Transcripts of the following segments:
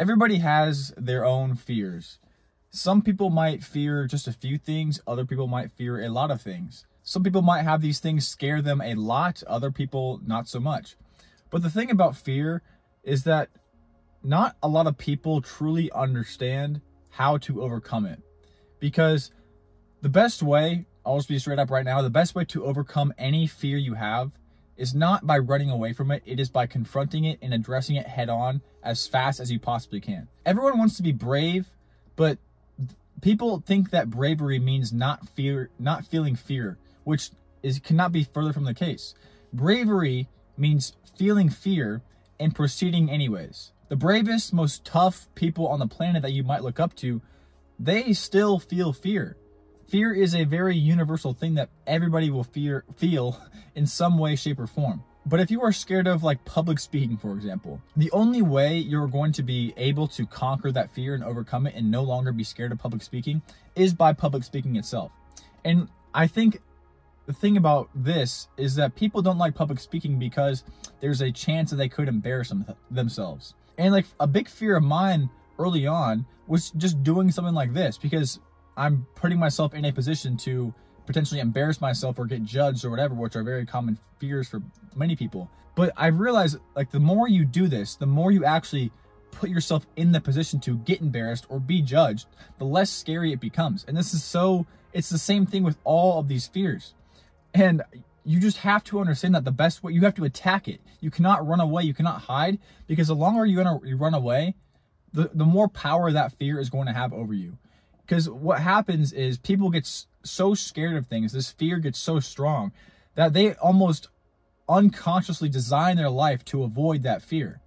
Everybody has their own fears. Some people might fear just a few things. Other people might fear a lot of things. Some people might have these things scare them a lot. Other people, not so much. But the thing about fear is that not a lot of people truly understand how to overcome it. Because the best way, I'll just be straight up right now, the best way to overcome any fear you have is not by running away from it. It is by confronting it and addressing it head on as fast as you possibly can. Everyone wants to be brave, but people think that bravery means not feeling fear, which cannot be further from the case. Bravery means feeling fear and proceeding anyways. The bravest, most tough people on the planet that you might look up to, they still feel fear. Fear is a very universal thing that everybody will feel in some way, shape, or form. But if you are scared of like public speaking, for example, the only way you're going to be able to conquer that fear and overcome it and no longer be scared of public speaking is by public speaking itself. And I think the thing about this is that people don't like public speaking because there's a chance that they could embarrass themselves. And like a big fear of mine early on was just doing something like this, because I'm putting myself in a position to potentially embarrass myself or get judged or whatever, which are very common fears for many people. But I realized like the more you do this, the more you actually put yourself in the position to get embarrassed or be judged, the less scary it becomes. And this is it's the same thing with all of these fears. And you just have to understand that the best way, you have to attack it. You cannot run away. You cannot hide, because the longer you run away, the more power that fear is going to have over you. Because what happens is people get so scared of things, this fear gets so strong that they almost unconsciously design their life to avoid that fear.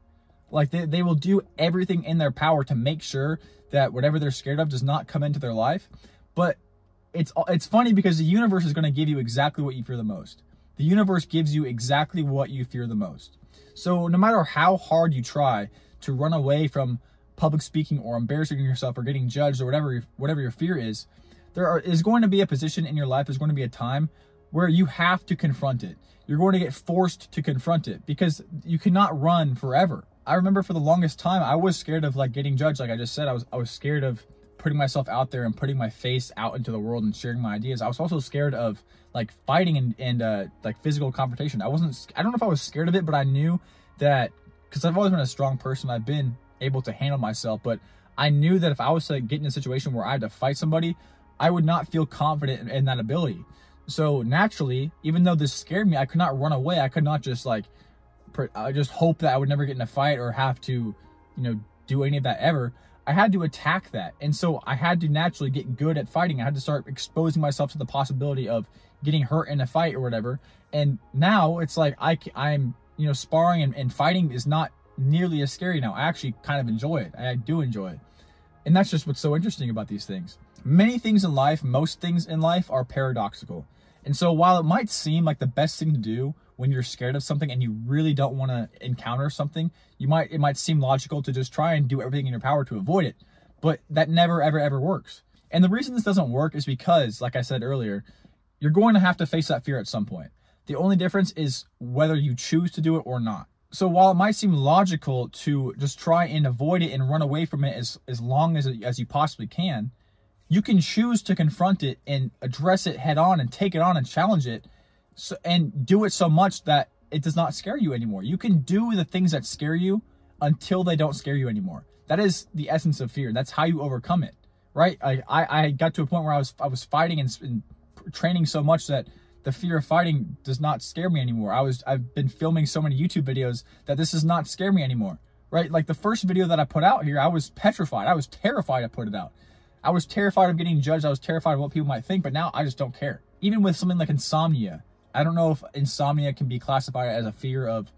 Like they will do everything in their power to make sure that whatever they're scared of does not come into their life. But it's funny because the universe is going to give you exactly what you fear the most. The universe gives you exactly what you fear the most. So no matter how hard you try to run away from public speaking or embarrassing yourself or getting judged or whatever your fear is, is going to be a position in your life, there's going to be a time where you have to confront it. You're going to get forced to confront it because you cannot run forever. I remember for the longest time, I was scared of like getting judged. Like I just said, I was scared of putting myself out there and putting my face out into the world and sharing my ideas. I was also scared of like fighting and like physical confrontation. I don't know if I was scared of it, but I knew that, because I've always been a strong person, I've been able to handle myself, but I knew that if I was to get in a situation where I had to fight somebody, I would not feel confident in that ability. So naturally, even though this scared me, I could not run away. I could not just like just hope that I would never get in a fight or have to, do any of that ever. I had to attack that. And so I had to naturally get good at fighting. I had to start exposing myself to the possibility of getting hurt in a fight or whatever. And now it's like I'm sparring and fighting is not nearly as scary now. I actually kind of enjoy it. I do enjoy it. And that's just what's so interesting about these things. Many things in life, most things in life are paradoxical. And so while it might seem like the best thing to do when you're scared of something and you really don't want to encounter something, it might seem logical to just try and do everything in your power to avoid it. But that never, ever works. And the reason this doesn't work is because, like I said earlier, you're going to have to face that fear at some point. The only difference is whether you choose to do it or not. So while it might seem logical to just try and avoid it and run away from it as long as you possibly can, you can choose to confront it and address it head on and take it on and challenge it, and do it so much that it does not scare you anymore. You can do the things that scare you until they don't scare you anymore. That is the essence of fear. That's how you overcome it, right? I got to a point where I was fighting and training so much that the fear of fighting does not scare me anymore. I've been filming so many YouTube videos that this does not scare me anymore, right? Like the first video that I put out here, I was petrified. I was terrified to put it out. I was terrified of getting judged. I was terrified of what people might think, but now I just don't care. Even with something like insomnia, I don't know if insomnia can be classified as a fear of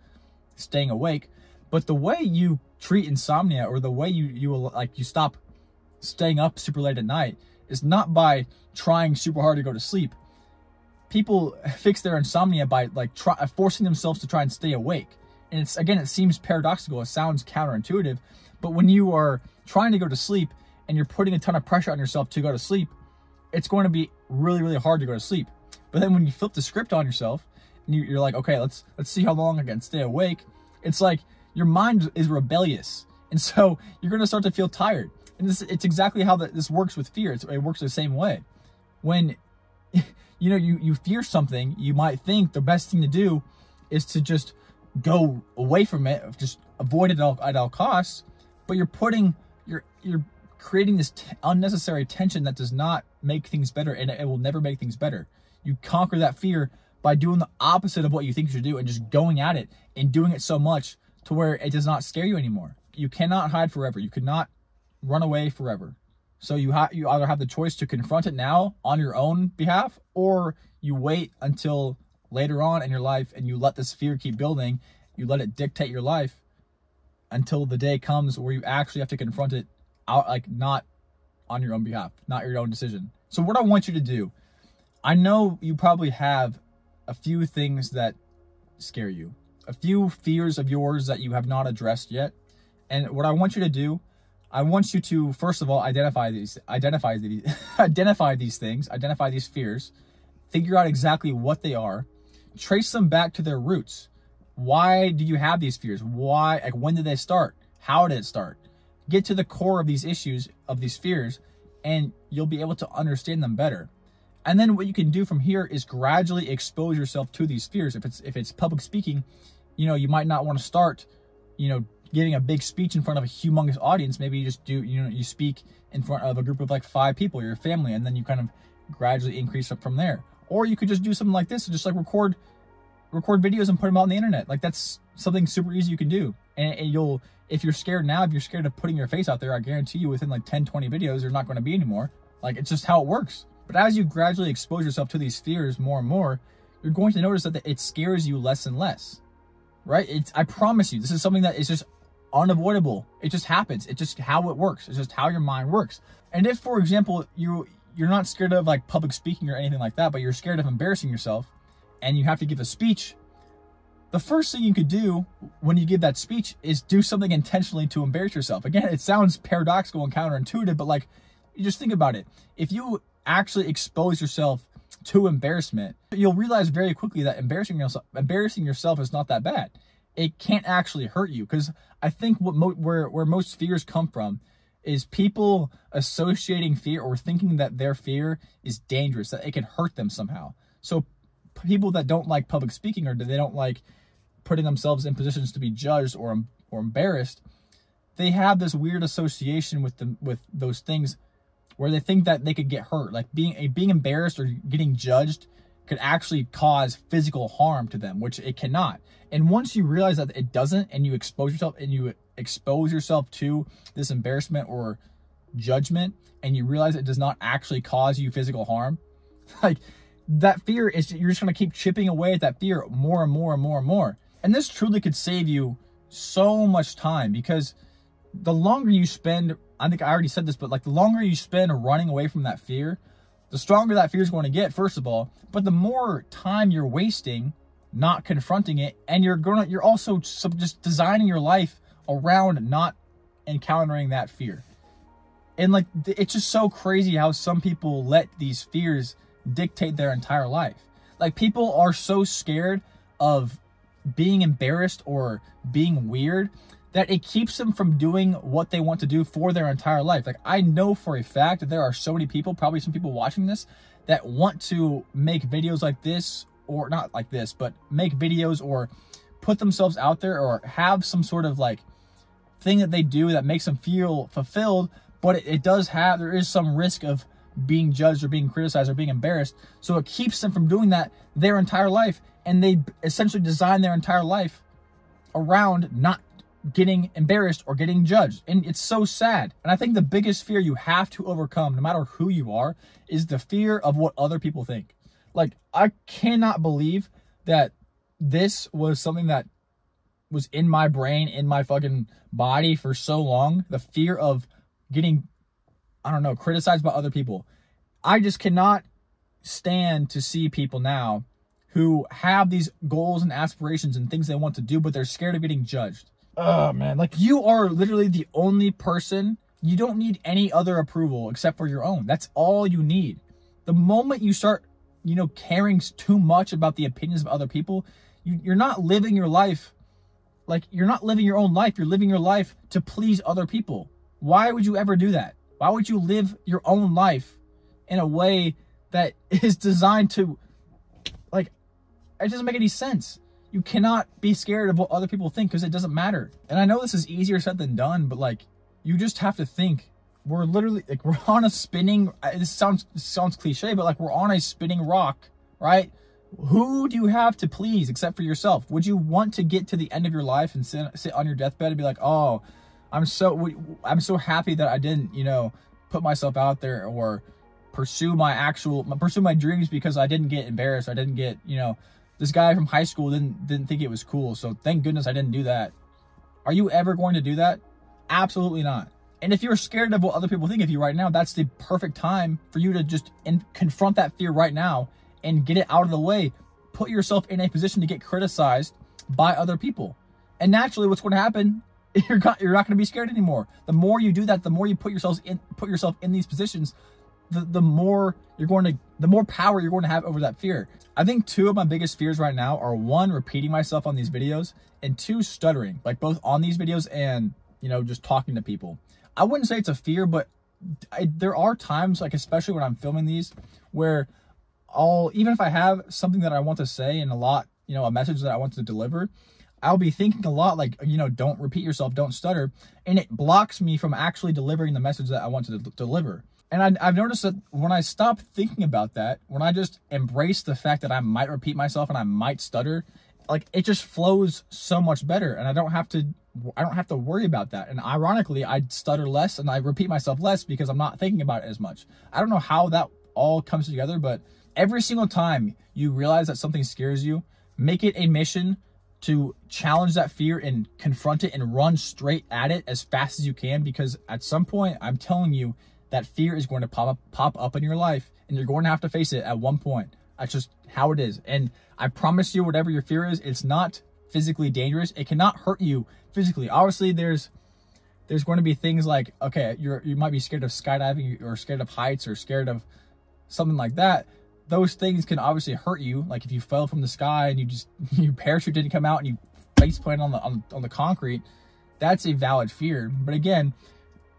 staying awake, but the way you treat insomnia, or the way you stop staying up super late at night, is not by trying super hard to go to sleep. People fix their insomnia by forcing themselves to try and stay awake. And it seems paradoxical. It sounds counterintuitive, but when you are trying to go to sleep and you're putting a ton of pressure on yourself to go to sleep, it's going to be really, really hard to go to sleep. But then when you flip the script on yourself and you're like, okay, let's see how long I can stay awake. It's like your mind is rebellious. And so you're going to start to feel tired. And it's exactly how this works with fear. It works the same way. When you fear something, you might think the best thing to do is to just go away from it, just avoid it at all costs. But you're creating this unnecessary tension that does not make things better, and it will never make things better. You conquer that fear by doing the opposite of what you think you should do and just going at it and doing it so much to where it does not scare you anymore. You cannot hide forever. You cannot run away forever. So you either have the choice to confront it now on your own behalf, or you wait until later on in your life and you let this fear keep building. You let it dictate your life until the day comes where you actually have to confront it out, like not on your own behalf, not your own decision. So what I want you to do, I know you probably have a few things that scare you, a few fears of yours that you have not addressed yet. And what I want you to do, I want you to, first of all, identify these things, identify these fears, figure out exactly what they are, trace them back to their roots. Why do you have these fears? Why, like, when did they start? How did it start? Get to the core of these issues, of these fears, and you'll be able to understand them better. And then what you can do from here is gradually expose yourself to these fears. If it's public speaking, you might not want to start, giving a big speech in front of a humongous audience. Maybe you just do, you speak in front of a group of like 5 people, your family, and then you kind of gradually increase up from there. Or you could just do something like this, just like record videos and put them out on the internet. Like, that's something super easy you can do. And if you're scared now, if you're scared of putting your face out there, I guarantee you within like 10, 20 videos, there's not going to be anymore. Like, it's just how it works. But as you gradually expose yourself to these fears more and more, you're going to notice that it scares you less and less, right? I promise you, this is something that is just unavoidable. It just happens. It's just how it works. It's just how your mind works. And if, for example, you're not scared of like public speaking or anything like that, but you're scared of embarrassing yourself and you have to give a speech, the first thing you could do when you give that speech is do something intentionally to embarrass yourself. Again, it sounds paradoxical and counterintuitive, but like, you just think about it. If you actually expose yourself to embarrassment, you'll realize very quickly that embarrassing yourself is not that bad. It can't actually hurt you, because I think where most fears come from is people associating fear or thinking that their fear is dangerous, that it can hurt them somehow. So people that don't like public speaking, or they don't like putting themselves in positions to be judged or embarrassed, they have this weird association with those things where they think that they could get hurt. Like being embarrassed or getting judged could actually cause physical harm to them, which it cannot. And once you realize that it doesn't, and you expose yourself to this embarrassment or judgment, and you realize it does not actually cause you physical harm, like, that fear is, you're just going to keep chipping away at that fear more and more and more and more. And this truly could save you so much time, because the longer you spend, I think I already said this, but like, the longer you spend running away from that fear, the stronger that fear is going to get, first of all, but the more time you're wasting not confronting it, and you're also just designing your life around not encountering that fear. And like, it's just so crazy how some people let these fears dictate their entire life. Like, people are so scared of being embarrassed or being weird that it keeps them from doing what they want to do for their entire life. Like, I know for a fact that there are so many people, probably some people watching this, that want to make videos like this, or not like this, but make videos or put themselves out there, or have some sort of like thing that they do that makes them feel fulfilled, but there is some risk of being judged or being criticized or being embarrassed. So it keeps them from doing that their entire life, and they essentially design their entire life around not getting embarrassed or getting judged. And it's so sad. And I think the biggest fear you have to overcome, no matter who you are, is the fear of what other people think. Like, I cannot believe that this was something that was in my brain, in my fucking body for so long. The fear of getting, I don't know, criticized by other people. I just cannot stand to see people now who have these goals and aspirations and things they want to do, but they're scared of getting judged. Oh, man. Like, you are literally the only person. You don't need any other approval except for your own. That's all you need. The moment you start, caring too much about the opinions of other people, you're not living your life Like, you're not living your own life. You're living your life to please other people. Why would you ever do that? Why would you live your own life in a way that is designed to, like, it doesn't make any sense. You cannot be scared of what other people think, because it doesn't matter. And I know this is easier said than done, but like, you just have to think. We're literally, like, we're on a spinning, this sounds cliche, but like, we're on a spinning rock, right? Who do you have to please except for yourself? Would you want to get to the end of your life and sit on your deathbed and be like, oh, I'm so happy that I didn't, you know, put myself out there or pursue my dreams because I didn't get embarrassed. I didn't get, you know, this guy from high school didn't think it was cool. So thank goodness I didn't do that. Are you ever going to do that? Absolutely not. And if you're scared of what other people think of you right now, that's the perfect time for you to just confront that fear right now and get it out of the way. Put yourself in a position to get criticized by other people. And naturally, what's going to happen, you're not going to be scared anymore. The more you do that, the more you put yourself in these positions, the more power you're going to have over that fear. I think two of my biggest fears right now are, one, repeating myself on these videos, and two, stuttering, like both on these videos and, you know, just talking to people. I wouldn't say it's a fear, but there are times, like especially when I'm filming these, where even if I have something that I want to say and a message that I want to deliver, I'll be thinking a lot like, you know, don't repeat yourself, don't stutter. And it blocks me from actually delivering the message that I want to deliver. And I've noticed that when I stop thinking about that, when I just embrace the fact that I might repeat myself and I might stutter, like, it just flows so much better. And I don't have to worry about that. And ironically, I stutter less and I repeat myself less because I'm not thinking about it as much. I don't know how that all comes together, but every single time you realize that something scares you, make it a mission to challenge that fear and confront it and run straight at it as fast as you can, because at some point, I'm telling you, that fear is going to pop up in your life, and you're going to have to face it at one point. That's just how it is. And I promise you, whatever your fear is, it's not physically dangerous. It cannot hurt you physically. Obviously, there's going to be things like, okay, you might be scared of skydiving or scared of heights or scared of something like that. Those things can obviously hurt you. Like if you fell from the sky and your parachute didn't come out and you face planted on the concrete, that's a valid fear. But again,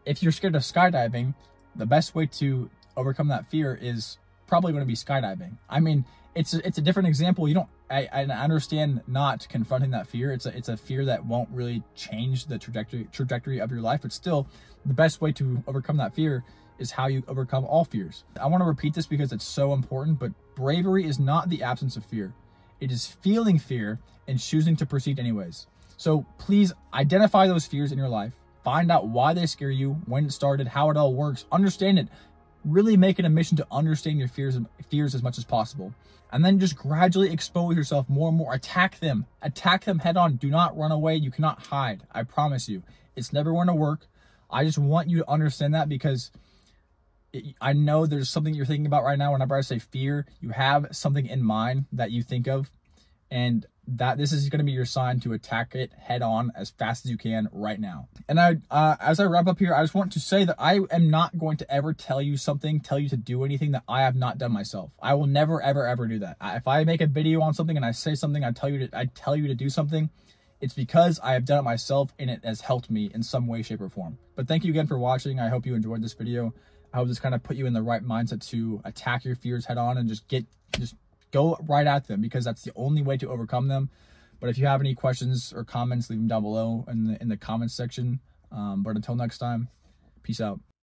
if you're scared of skydiving, the best way to overcome that fear is probably going to be skydiving. I mean, it's a different example. I understand not confronting that fear. It's a fear that won't really change the trajectory of your life, but still, the best way to overcome that fear is how you overcome all fears. I want to repeat this because it's so important, but bravery is not the absence of fear. It is feeling fear and choosing to proceed anyways. So please identify those fears in your life. Find out why they scare you, when it started, how it all works. Understand it. Really make it a mission to understand your fears as much as possible. And then just gradually expose yourself more and more. Attack them. Attack them head on. Do not run away. You cannot hide. I promise you. It's never going to work. I just want you to understand that, because I know there's something you're thinking about right now. Whenever I say fear, you have something in mind that you think of, and that this is going to be your sign to attack it head on as fast as you can right now. And as I wrap up here, I just want to say that I am not going to ever tell you to do anything that I have not done myself. I will never, ever, ever do that. If I make a video on something and I say something, I tell you to do something, it's because I have done it myself and it has helped me in some way, shape, or form. But thank you again for watching. I hope you enjoyed this video. I hope this kind of put you in the right mindset to attack your fears head on and just go right at them, because that's the only way to overcome them. But if you have any questions or comments, leave them down below in the comments section. But until next time, peace out.